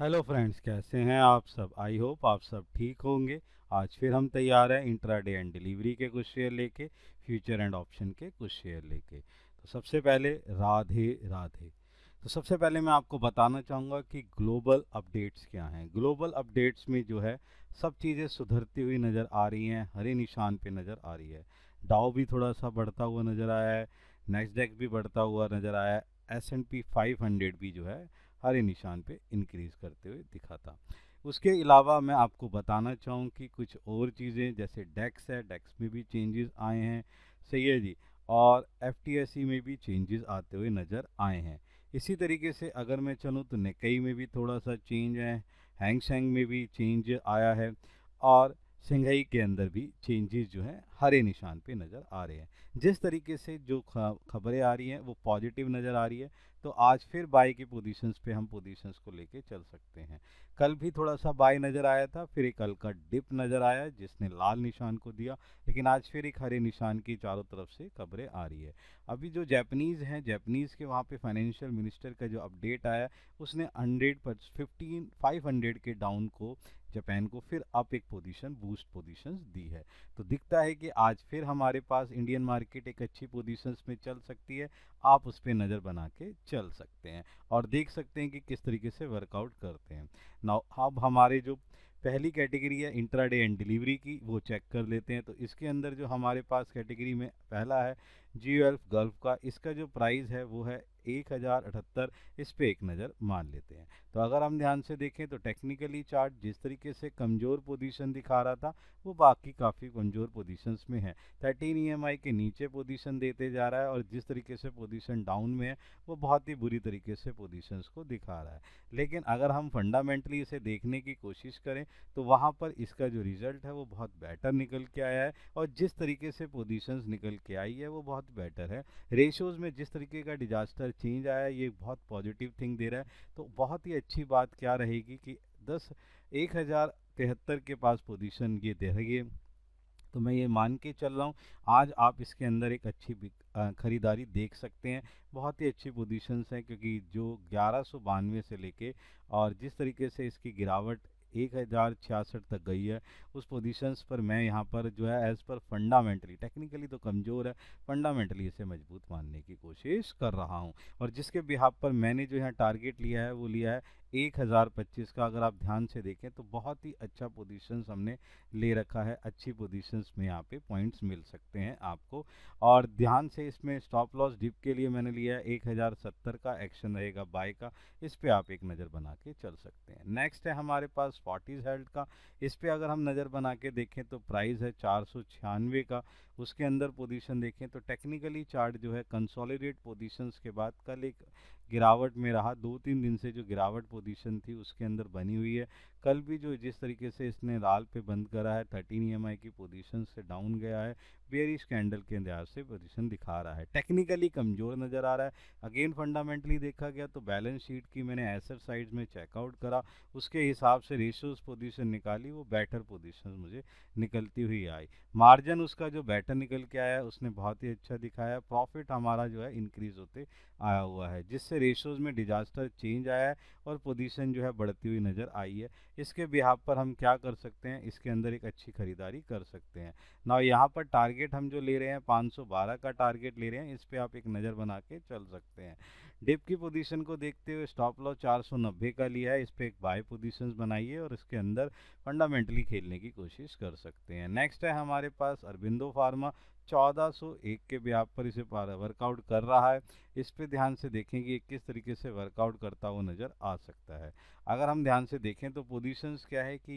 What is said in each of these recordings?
Hello friends, कैसे हैं आप सब। आई होप आप सब ठीक होंगे। आज फिर हम तैयार हैं इंट्राडे एंड डिलीवरी के कुछ शेयर लेके, फ्यूचर एंड ऑप्शन के कुछ शेयर लेके। तो सबसे पहले राधे राधे। तो सबसे पहले मैं आपको बताना चाहूँगा कि ग्लोबल अपडेट्स क्या हैं। ग्लोबल अपडेट्स में जो है सब चीज़ें सुधरती हुई नज़र आ रही हैं, हरे निशान पे नज़र आ रही है। डाउ भी थोड़ा सा बढ़ता हुआ नज़र आया है, नेस्डैक भी बढ़ता हुआ नज़र आया है, S&P 500 भी जो है हरे निशान पे इंक्रीज करते हुए दिखा था। उसके अलावा मैं आपको बताना चाहूँ कि कुछ और चीज़ें जैसे डेक्स है, डेक्स में भी चेंजेस आए हैं, सही है जी। और FTSE में भी चेंजेस आते हुए नज़र आए हैं। इसी तरीके से अगर मैं चलूँ तो निक्केई में भी थोड़ा सा चेंज है, हैंग सेंग में भी चेंज आया है, और सिंघाई के अंदर भी चेंजेस जो है हरे निशान पे नज़र आ रहे हैं। जिस तरीके से जो खबरें आ रही हैं वो पॉजिटिव नज़र आ रही है, तो आज फिर बाई की पोजीशंस पे हम पोजीशंस को लेके चल सकते हैं। कल भी थोड़ा सा बाई नज़र आया था, फिर एक हल्का डिप नज़र आया जिसने लाल निशान को दिया, लेकिन आज फिर एक हरे निशान की चारों तरफ से खबरें आ रही है। अभी जो जैपनीज़ हैं, जैपनीज़ के वहाँ पे फाइनेंशियल मिनिस्टर का जो अपडेट आया, उसने 500 के डाउन को जापान को फिर अप एक पोजीशन बूस्ट पोजीशंस दी है। तो दिखता है कि आज फिर हमारे पास इंडियन मार्केट एक अच्छी पोजीशंस में चल सकती है। आप उस पर नज़र बना के चल सकते हैं और देख सकते हैं कि किस तरीके से वर्कआउट करते हैं। नाउ अब हमारे जो पहली कैटेगरी है इंट्राडे एंड डिलीवरी की, वो चेक कर लेते हैं। तो इसके अंदर जो हमारे पास कैटेगरी में पहला है GLF गल्फ का, इसका जो प्राइस है वो है 1078। इस पे एक नज़र मान लेते हैं। तो अगर हम ध्यान से देखें तो टेक्निकली चार्ट जिस तरीके से कमज़ोर पोजीशन दिखा रहा था, वो बाकी काफ़ी कमज़ोर पोजीशंस में है। 13 EMI के नीचे पोजीशन देते जा रहा है, और जिस तरीके से पोजीशन डाउन में है वो बहुत ही बुरी तरीके से पोजीशंस को दिखा रहा है। लेकिन अगर हम फंडामेंटली इसे देखने की कोशिश करें तो वहाँ पर इसका जो रिजल्ट है वो बहुत बेटर निकल के आया है, और जिस तरीके से पोजीशंस निकल के आई है वो बहुत बेटर है। रेशोज़ में जिस तरीके का डिजास्टर चेंज आया है, ये बहुत पॉजिटिव थिंग दे रहा है। तो बहुत ही अच्छी बात क्या रहेगी कि 10,1073 के पास पोजीशन ये दे रही है। तो मैं ये मान के चल रहा हूँ आज आप इसके अंदर एक अच्छी खरीदारी देख सकते हैं। बहुत ही अच्छी पोजीशंस हैं, क्योंकि जो 1192 से लेके और जिस तरीके से इसकी गिरावट 1066 तक गई है, उस पोजीशंस पर मैं यहाँ पर जो है एज़ पर फंडामेंटली, टेक्निकली तो कमज़ोर है, फंडामेंटली इसे मजबूत मानने की कोशिश कर रहा हूँ। और जिसके बिहाफ पर मैंने जो यहाँ टारगेट लिया है वो लिया है 1025 का। अगर आप ध्यान से देखें तो बहुत ही अच्छा पोजीशंस हमने ले रखा है, अच्छी पोजीशंस में यहाँ पे पॉइंट्स मिल सकते हैं आपको। और ध्यान से इसमें स्टॉप लॉस डिप के लिए मैंने लिया है 1070 का, एक्शन रहेगा बाय का। इस पे आप एक नज़र बना के चल सकते हैं। नेक्स्ट है हमारे पास फोर्टिस हेल्थ का। इस पे अगर हम नज़र बना के देखें तो प्राइस है 496 का। उसके अंदर पोजीशन देखें तो टेक्निकली चार्ट जो है कंसोलिडेट पोजीशंस के बाद कल एक गिरावट में रहा। 2-3 दिन से जो गिरावट पोजीशन थी उसके अंदर बनी हुई है। कल भी जो जिस तरीके से इसने लाल पे बंद करा है, 13 EMI की पोजीशन से डाउन गया है, बेयरिश कैंडल के अंदाज से पोजीशन दिखा रहा है, टेक्निकली कमज़ोर नज़र आ रहा है। अगेन फंडामेंटली देखा गया तो बैलेंस शीट की मैंने एसेट साइड्स में चेकआउट करा, उसके हिसाब से रेशियोज पोजीशन निकाली, वो बेटर पोजीशन मुझे निकलती हुई आई। मार्जिन उसका जो बेटर निकल के आया उसने बहुत ही अच्छा दिखाया। प्रॉफिट हमारा जो है इंक्रीज होते आया हुआ है, जिससे रेशियोज में डिजास्टर चेंज आया है और पोजीशन जो है बढ़ती हुई नज़र आई है। इसके बिहाफ पर हम क्या कर सकते हैं, इसके अंदर एक अच्छी खरीदारी कर सकते हैं ना। यहाँ पर टारगेट हम जो ले रहे हैं 512 का टारगेट ले रहे हैं, इस पे आप एक नज़र बना के चल सकते हैं। डिप की पोजीशन को देखते हुए स्टॉप लॉस 490 का लिया है, इस पे एक बाय पोजीशंस बनाइए और इसके अंदर फंडामेंटली खेलने की कोशिश कर सकते हैं। नेक्स्ट है हमारे पास अरबिंदो फार्मा। 1401 के ब्याज पर इसे वर्कआउट कर रहा है। इस पे ध्यान से देखें कि किस तरीके से वर्कआउट करता हुआ नज़र आ सकता है। अगर हम ध्यान से देखें तो पोजीशंस क्या है कि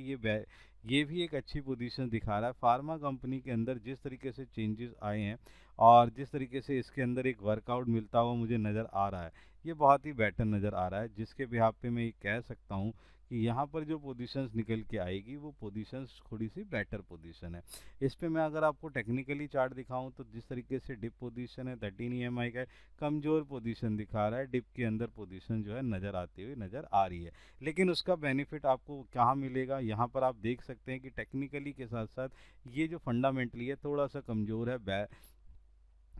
ये भी एक अच्छी पोजीशन दिखा रहा है। फार्मा कंपनी के अंदर जिस तरीके से चेंजेस आए हैं और जिस तरीके से इसके अंदर एक वर्कआउट मिलता हुआ मुझे नज़र आ रहा है, ये बहुत ही बेटर नज़र आ रहा है, जिसके बिहाफ पे मैं ये कह सकता हूँ कि यहाँ पर जो पोजीशंस निकल के आएगी वो पोजीशंस थोड़ी सी बेटर पोजीशन है। इस पे मैं अगर आपको टेक्निकली चार्ट दिखाऊं तो जिस तरीके से डिप पोजीशन है 13 EMI का, कमज़ोर पोजीशन दिखा रहा है, डिप के अंदर पोजीशन जो है नज़र आती हुई नज़र आ रही है। लेकिन उसका बेनिफिट आपको कहाँ मिलेगा, यहाँ पर आप देख सकते हैं कि टेक्निकली के साथ साथ ये जो फंडामेंटली है थोड़ा सा कमज़ोर है,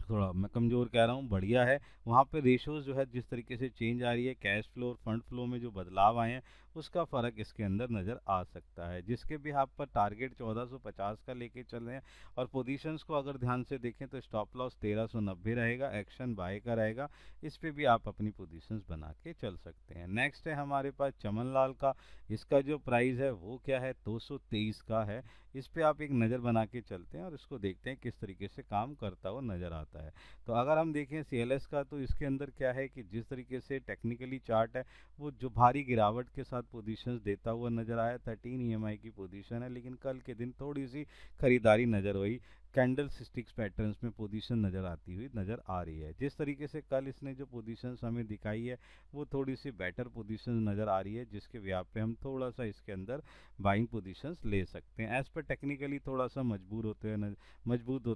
थोड़ा मैं कमज़ोर कह रहा हूँ, बढ़िया है। वहाँ पे रेशोज़ जो है जिस तरीके से चेंज आ रही है, कैश फ्लो और फंड फ्लो में जो बदलाव आए हैं उसका फ़र्क इसके अंदर नज़र आ सकता है, जिसके भी आप पर टारगेट 1450 का लेके चल रहे हैं। और पोजीशंस को अगर ध्यान से देखें तो स्टॉप लॉस 1390 रहेगा, एक्शन बाय का रहेगा। इस पे भी आप अपनी पोजीशंस बना के चल सकते हैं। नेक्स्ट है हमारे पास चमन लाल का। इसका जो प्राइस है वो क्या है, 223 का है। इस पे आप एक नज़र बना के चलते हैं और इसको देखते हैं किस तरीके से काम करता हुआ नज़र आता है। तो अगर हम देखें सीएलएस का, तो इसके अंदर क्या है कि जिस तरीके से टेक्निकली चार्ट है वो जो भारी गिरावट के साथ पोजीशंस देता हुआ नजर आया। 13 ईएमआई की पोजीशन है, लेकिन कल के दिन थोड़ी सी खरीदारी नजर हुई। कैंडल स्टिक्स पैटर्न्स में पोजीशन नज़र आती हुई नज़र आ रही है। जिस तरीके से कल इसने जो पोजीशंस हमें दिखाई है वो थोड़ी सी बेटर पोजीशन नज़र आ रही है, जिसके व्याप पे हम थोड़ा सा इसके अंदर बाइंग पोजीशंस ले सकते हैं। एज पर टेक्निकली थोड़ा सा मजबूत होते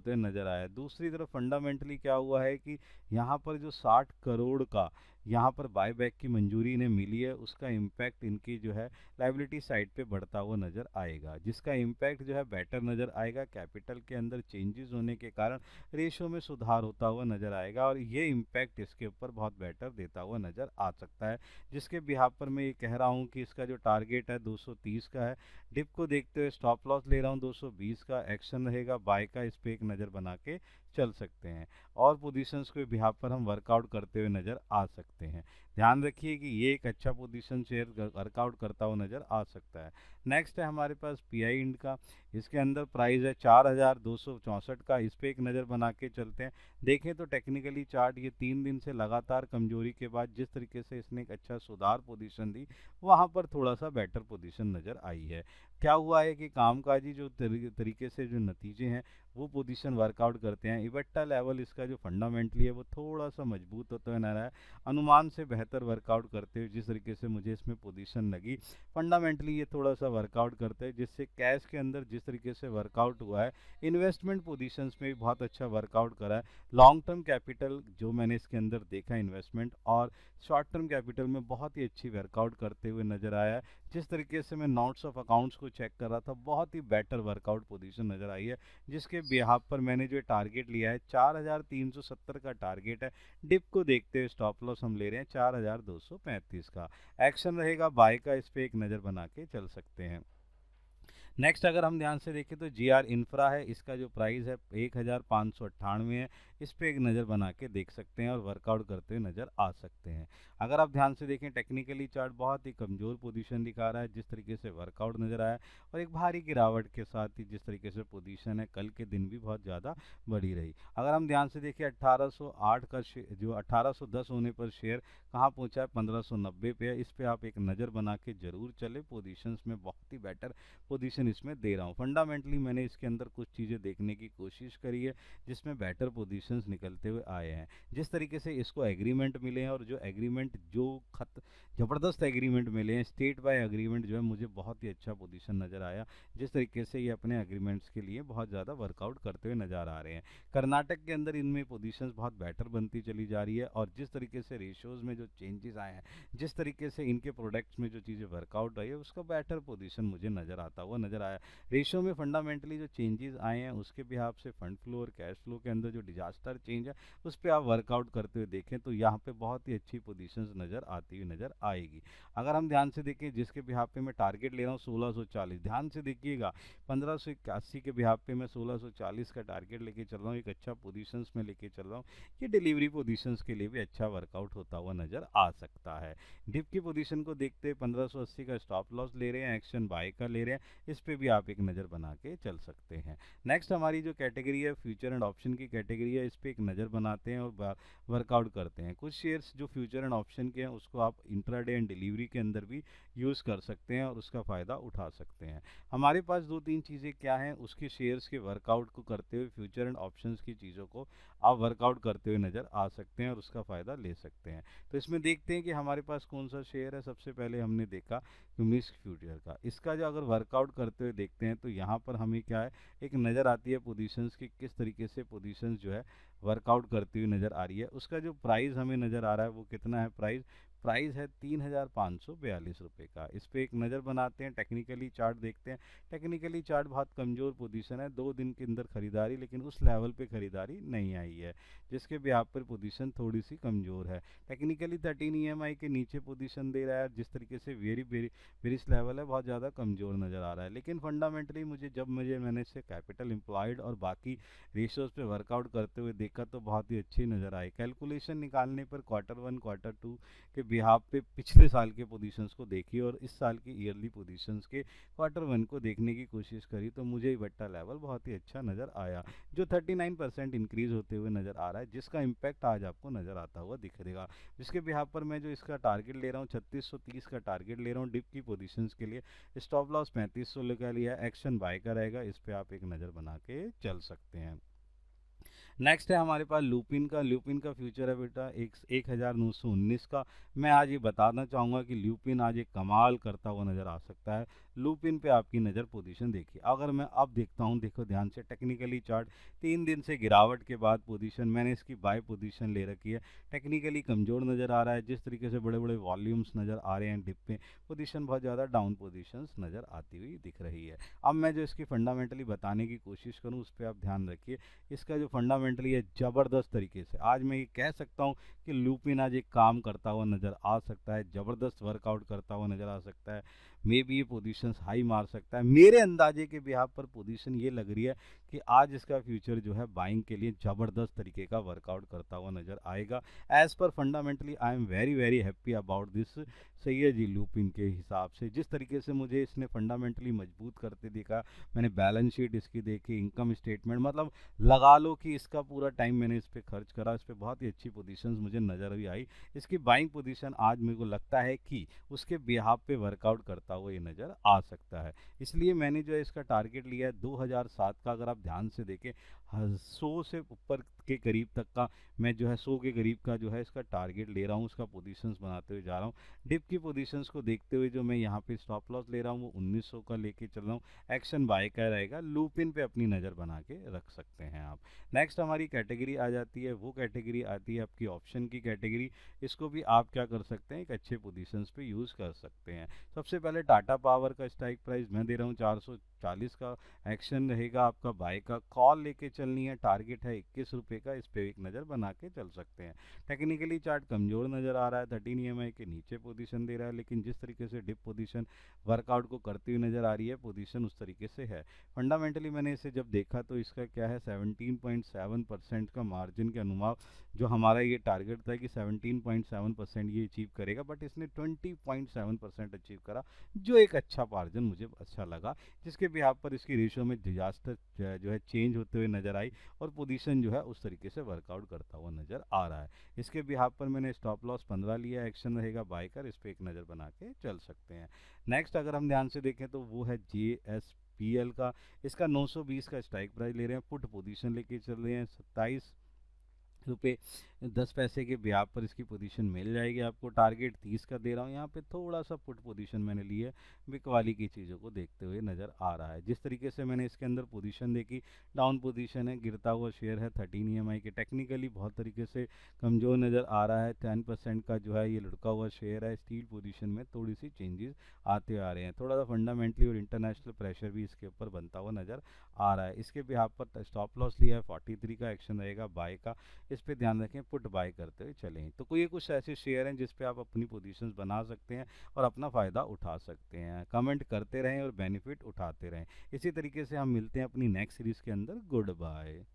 हुए नज़र आया। दूसरी तरफ फंडामेंटली क्या हुआ है कि यहाँ पर जो 60 करोड़ का यहाँ पर बायबैक की मंजूरी इन्हें मिली है, उसका इम्पैक्ट इनकी जो है लाइबिलिटी साइड पे बढ़ता हुआ नज़र आएगा, जिसका इम्पैक्ट जो है बेटर नज़र आएगा। कैपिटल के अंदर चेंजेस होने के कारण रेशो में सुधार होता हुआ नज़र आएगा और ये इम्पैक्ट इसके ऊपर बहुत बेटर देता हुआ नज़र आ सकता है, जिसके बिहाफ पर मैं ये कह रहा हूँ कि इसका जो टारगेट है 230 का है। डिप को देखते हुए स्टॉप लॉस ले रहा हूँ 220 का, एक्शन रहेगा बाय का। इस पर एक नज़र बना के चल सकते हैं और पोजीशंस के बिहाफ पर हम वर्कआउट करते हुए नज़र आ सकते हैं। ध्यान रखिए कि ये एक अच्छा पोजीशन शेयर वर्कआउट करता हुआ नज़र आ सकता है। नेक्स्ट है हमारे पास पीआई इंड का। इसके अंदर प्राइस है 4264 का। इस पर एक नज़र बना के चलते हैं। देखें तो टेक्निकली चार्ट ये 3 दिन से लगातार कमजोरी के बाद जिस तरीके से इसने एक अच्छा सुधार पोजीशन दी, वहाँ पर थोड़ा सा बेटर पोजीशन नज़र आई है। क्या हुआ है कि कामकाजी जो तरीके से जो नतीजे हैं वो पोजीशन वर्कआउट करते हैं। इबट्टा लेवल इसका जो फंडामेंटली है वो थोड़ा सा मजबूत होता हुआ नजर आया, अनुमान से बेहतर वर्कआउट करते हुए जिस तरीके से मुझे इसमें पोजीशन लगी। फंडामेंटली ये थोड़ा सा वर्कआउट करते हैं, जिससे कैश के अंदर जिस तरीके से वर्कआउट हुआ है, इन्वेस्टमेंट पोजीशंस में भी बहुत अच्छा वर्कआउट करा है। लॉन्ग टर्म कैपिटल जो मैंने इसके अंदर देखा इन्वेस्टमेंट और शॉर्ट टर्म कैपिटल में बहुत ही अच्छी वर्कआउट करते हुए नजर आया है। जिस तरीके से मैं नोट्स ऑफ अकाउंट्स को चेक कर रहा था, बहुत ही बेटर वर्कआउट पोजीशन नजर आई है, जिसके बिहाफ पर मैंने जो टारगेट लिया है 4370 का टारगेट है। डिप को देखते हुए स्टॉप लॉस हम ले रहे हैं 4235 का, एक्शन रहेगा बाय का। इस पे एक नज़र बना के चल सकते हैं। नेक्स्ट अगर हम ध्यान से देखें तो जीआर इंफ्रा है। इसका जो प्राइस है 1598 है। इस पे एक नज़र बना के देख सकते हैं और वर्कआउट करते हुए नज़र आ सकते हैं। अगर आप ध्यान से देखें टेक्निकली चार्ट बहुत ही कमज़ोर पोजीशन दिखा रहा है, जिस तरीके से वर्कआउट नज़र आया और एक भारी गिरावट के साथ ही जिस तरीके से पोजीशन है कल के दिन भी बहुत ज़्यादा बढ़ी रही। अगर हम ध्यान से देखें 1808 का जो 1810 होने पर शेयर कहाँ पहुँचा है, 1590 पे है। इस पे आप एक नज़र बना के ज़रूर चले। पोजीशंस में बहुत ही बेटर पोजीशन इसमें दे रहा हूँ। फंडामेंटली मैंने इसके अंदर कुछ चीज़ें देखने की कोशिश करी है जिसमें बेटर पोजीशंस निकलते हुए आए हैं। जिस तरीके से इसको एग्रीमेंट मिले हैं और जो एग्रीमेंट जो ज़बरदस्त एग्रीमेंट मिले हैं, स्टेट बाय एग्रीमेंट, जो है मुझे बहुत ही अच्छा पोजीशन नज़र आया। जिस तरीके से ये अपने एग्रीमेंट्स के लिए बहुत ज़्यादा वर्कआउट करते हुए नज़र आ रहे हैं। कर्नाटक के अंदर इनमें पोजीशंस बहुत बेटर बनती चली जा रही है और जिस तरीके से रेशोज़ में जो चेंजेस आए हैं, जिस तरीके से इनके प्रोडक्ट्स में जो चीज़ें वर्कआउट आई है, उसका बेटर पोजीशन मुझे नज़र आता हुआ नज़र आया। रेशो में फंडामेंटली जो चेंजेस आए हैं उसके बिहाफ से फंड फ्लो और कैश फ्लो के अंदर जो डिजास्टर चेंज है उस पर आप वर्कआउट करते हुए देखें तो यहाँ पे बहुत ही अच्छी पोजीशंस नज़र आती हुई नज़र आएगी। अगर हम ध्यान से देखें जिसके बिहाफ पे मैं टारगेट ले रहा हूँ 1640, ध्यान से देखिएगा 1581 के बिहाफ पे मैं 1640 का टारगेट लेके चल रहा हूँ। एक अच्छा पोजीशंस में लेके चल रहा हूँ। ये डिलीवरी पोजीशंस के लिए भी अच्छा वर्कआउट होता हुआ नज़र आ सकता है। डिप की पोजीशन को देखते 1580 का स्टॉप लॉस ले रहे हैं, एक्शन बाय का ले रहे हैं। इस पे भी आप एक नज़र बना के चल सकते हैं। नेक्स्ट हमारी जो कैटेगरी है फ्यूचर एंड ऑप्शन की कैटेगरी है, इस पे एक नज़र बनाते हैं और वर्कआउट करते हैं। कुछ शेयर्स जो फ्यूचर एंड ऑप्शन के हैं उसको आप इंट्राडे एंड डिलीवरी के अंदर भी यूज़ कर सकते हैं और उसका फ़ायदा उठा सकते हैं। हमारे पास 2-3 चीज़ें क्या हैं, उसके शेयर्स के वर्कआउट को करते हुए फ्यूचर एंड ऑप्शंस की चीज़ों को आप वर्कआउट करते हुए नज़र आ सकते हैं और उसका फ़ायदा ले सकते हैं। तो इसमें देखते हैं कि हमारे पास कौन सा शेयर है। सबसे पहले हमने देखा मिस्क फ्यूचर का। इसका जो अगर वर्कआउट करते हुए देखते हैं तो यहाँ पर हमें क्या है, एक नज़र आती है पोजीशंस की किस तरीके से पोजीशंस जो है वर्कआउट करती हुई नज़र आ रही है। उसका जो प्राइस हमें नज़र आ रहा है वो कितना है, प्राइस प्राइस है 3,542 रुपये का। इस पे एक नज़र बनाते हैं, टेक्निकली चार्ट देखते हैं। टेक्निकली चार्ट बहुत कमज़ोर पोजीशन है, 2 दिन के अंदर खरीदारी, लेकिन उस लेवल पे खरीदारी नहीं आई है, जिसके भी आप पर पोजीशन थोड़ी सी कमज़ोर है। टेक्निकली 13 EMI के नीचे पोजीशन दे रहा है, जिस तरीके से वेरी वेरी बेरिश लेवल है बहुत ज़्यादा कमज़ोर नज़र आ रहा है। लेकिन फंडामेंटली मैंने इसे कैपिटल एम्प्लॉयड और बाकी रेशियोज़ पे वर्कआउट करते हुए देखा तो बहुत ही अच्छी नज़र आई। कैलकुलेशन निकालने पर Q1 Q2 के बिहाफ पे पिछले साल के पोजीशंस को देखी और इस साल की ईयरली पोजीशंस के Q1 को देखने की कोशिश करी, तो मुझे बट्टा लेवल बहुत ही अच्छा नज़र आया, जो 39% इंक्रीज होते हुए नज़र आ रहा है, जिसका इम्पैक्ट आज आपको नज़र आता हुआ दिखेगा। जिसके बिहाफ पर मैं जो इसका टारगेट ले रहा हूँ 3630 का टारगेट ले रहा हूँ डिप की पोजीशंस के लिए। स्टॉप लॉस 3500 का लिया, एक्शन बाय का रहेगा, इस पे आप एक नज़र बना के चल सकते हैं। नेक्स्ट है हमारे पास लूपिन का फ्यूचर है बेटा 1919 का। मैं आज ये बताना चाहूँगा कि लूपिन आज एक कमाल करता हुआ नज़र आ सकता है। लूपिन पे आपकी नज़र पोजीशन देखिए, अगर मैं अब देखता हूँ, देखो ध्यान से टेक्निकली चार्ट, 3 दिन से गिरावट के बाद पोजीशन मैंने इसकी बाय पोजीशन ले रखी है। टेक्निकली कमज़ोर नज़र आ रहा है, जिस तरीके से बड़े बड़े वॉल्यूम्स नज़र आ रहे हैं डिप पे, पोजीशन बहुत ज़्यादा डाउन पोजीशंस नज़र आती हुई दिख रही है। अब मैं जो इसकी फंडामेंटली बताने की कोशिश करूँ, उस पर आप ध्यान रखिए। इसका जो फंडामेंटली है ज़बरदस्त तरीके से आज मैं ये कह सकता हूँ कि लूपिन आज एक काम करता हुआ नज़र आ सकता है, ज़बरदस्त वर्कआउट करता हुआ नज़र आ सकता है। मे बी ये पोजीशन हाई मार सकता है। मेरे अंदाजे के बिहाफ पर पोजीशन ये लग रही है कि आज इसका फ्यूचर जो है बाइंग के लिए ज़बरदस्त तरीके का वर्कआउट करता हुआ नज़र आएगा। As per fundamentally I am very very happy about this. सही है जी, लूपिन के हिसाब से जिस तरीके से मुझे इसने फंडामेंटली मजबूत करते देखा, मैंने बैलेंस शीट इसकी देखी, इनकम स्टेटमेंट, मतलब लगा लो कि इसका पूरा टाइम मैंने इस पर खर्च करा, इस पर बहुत ही अच्छी पोजीशंस मुझे नज़र भी आई। इसकी बाइंग पोजीशन आज मेरे को लगता है कि उसके बिहाफ पे वर्कआउट करता हुआ ये नज़र आ सकता है। इसलिए मैंने जो है इसका टारगेट लिया है 2007 का। अगर आप ध्यान से देखें 100 से ऊपर के करीब तक का मैं जो है 100 के करीब का जो है इसका टारगेट ले रहा हूँ, उसका पोजीशंस बनाते हुए जा रहा हूँ। डिप की पोजीशंस को देखते हुए जो मैं यहाँ पे स्टॉप लॉस ले रहा हूँ वो 1900 का लेके चल रहा हूँ। एक्शन बाय का रहेगा, लूपिन पे अपनी नज़र बना के रख सकते हैं आप। नेक्स्ट हमारी कैटेगरी आ जाती है, वो कैटेगरी आती है आपकी ऑप्शन की कैटेगरी। इसको भी आप क्या कर सकते हैं, एक अच्छे पोजीशंस पे यूज़ कर सकते हैं। सबसे पहले टाटा पावर का स्ट्राइक प्राइस मैं दे रहा हूँ 440 का। एक्शन रहेगा आपका बाय का, कॉल लेके चलनी है, टारगेट है 21 रुपये का, इस पे एक नज़र बना के चल सकते हैं। टेक्निकली चार्ट कमज़ोर नज़र आ रहा है, 13 EMI के नीचे पोजीशन दे रहा है, लेकिन जिस तरीके से डिप पोजीशन वर्कआउट को करती हुई नज़र आ रही है, पोजीशन उस तरीके से है। फंडामेंटली मैंने इसे जब देखा तो इसका क्या है 17.7% का मार्जिन के अनुमान, जो हमारा ये टारगेट था कि 17.7% ये अचीव करेगा, बट इसने 20.7% अचीव करा, जो एक अच्छा मार्जिन मुझे अच्छा लगा, जिसके बिहाफ पर इसकी रेशियो में डिजास्टर जो है चेंज होते हुए नज़र आई और पोजीशन जो है उस तरीके से वर्कआउट करता हुआ नज़र आ रहा है। इसके बिहाफ पर मैंने स्टॉप लॉस 15 लिया, एक्शन रहेगा बाय कर, इस पर एक नज़र बना के चल सकते हैं। नेक्स्ट अगर हम ध्यान से देखें तो वो है JSPL का। इसका 920 का स्ट्राइक प्राइस ले रहे हैं, पुट पोजीशन लेके चल रहे हैं 27 रुपये 10 पैसे के ब्याज पर इसकी पोजीशन मिल जाएगी आपको। टारगेट 30 का दे रहा हूँ, यहाँ पे थोड़ा सा पुट पोजीशन मैंने ली है, बिकवाली की चीज़ों को देखते हुए नज़र आ रहा है। जिस तरीके से मैंने इसके अंदर पोजीशन देखी, डाउन पोजीशन है, गिरता हुआ शेयर है 13 EMI के, टेक्निकली बहुत तरीके से कमज़ोर नज़र आ रहा है, 10% का जो है ये लुढ़का हुआ शेयर है। स्टील पोजीशन में थोड़ी सी चेंजेस आते आ रहे हैं, थोड़ा सा फंडामेंटली और इंटरनेशनल प्रेशर भी इसके ऊपर बनता हुआ नज़र आ रहा है। इसके बिहाफ पर स्टॉप लॉस लिया है 43 का, एक्शन रहेगा बाय का, इस पे ध्यान रखें, पुट बाय करते हुए चलें। तो कोई कुछ ऐसे शेयर हैं जिस पे आप अपनी पोजीशंस बना सकते हैं और अपना फ़ायदा उठा सकते हैं। कमेंट करते रहें और बेनिफिट उठाते रहें। इसी तरीके से हम मिलते हैं अपनी नेक्स्ट सीरीज़ के अंदर। Good bye.